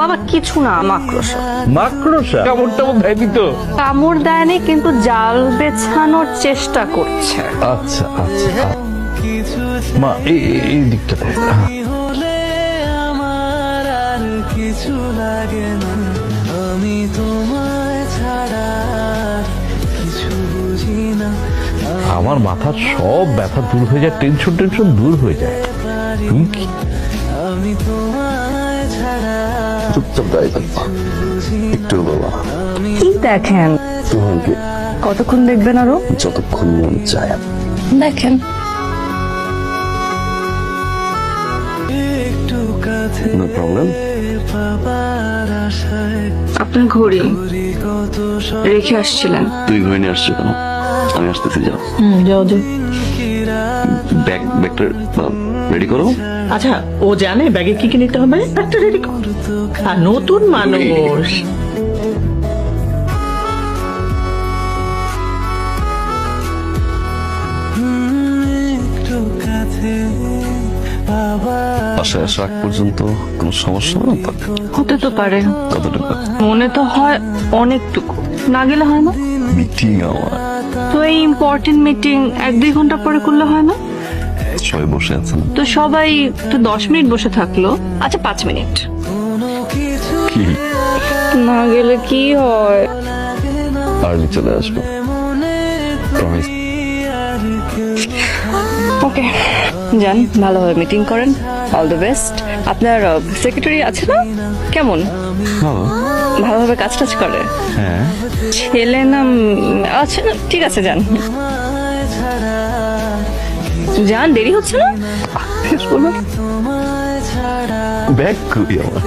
বাবা কিছু না, মাকড়সা। মাকড়সা কামড় টামড় দেয়নি তো? কামড় দেয়নি, কিন্তু জাল বেছানোর চেষ্টা করছে। আচ্ছা আচ্ছা মা এই দিকটাতে কিছু লাগে না, আমি তোমায় ছাড়া কিছু বুঝি না। আমার মাথার সব ব্যথা দূর হয়ে যায়, টেনশন টেনশন দূর হয়ে যায়। তুমি কি আমি তোমায় ছাড়া চুপচাপ দাঁড়িয়ে থাকবা একটু বাবা। কি দেখেন? তোমাকে কতক্ষণ দেখবেন আরো? যতক্ষণ মন চায়। দেখেন। একটু কাছে নো প্রবলেম। পাবার আশায় আপনার ঘড়ি কত রেখে আসছিলেন। তুই ঘরে নিয়ে আসছো কেন? আমি আসতেছি, যাও। যাও যাও। ব্যাগটা রেডি করো। আচ্ছা, ও জানে ব্যাগে কি কি নিতে হবে? একটা রেডি কর। আর নতুন মানুষ। একটু কাছে পাবার বাসায় আসা আগ পর্যন্ত কোনো সমস্যা হবে না তো? হতে তো পারে, কতটুকু? মনে তো হয় অনেকটুকু। না গেলে হয় না? মিটিং আমার, তো এই ইম্পর্টেন্ট মিটিং 1-2 ঘন্টা পরে করলে হয় না? সবাই বসে আছেন। তো সবাই তো 10 মিনিট বসে থাকলো। আচ্ছা 5 মিনিট কি না গেলে কি হয়? আর্লি চলে আসবো, প্রমিস। ওকে, যান, ভালোভাবে মিটিং করেন। All the best. আপনার সেক্রেটারি আছে না? কেমন? ভালোভাবে কাজ টাজ করে? হ্যাঁ, ছেলে না আচ্ছা, ঠিক আছে, যান যান, দেরি হচ্ছে না? ব্যাগ কই আমার?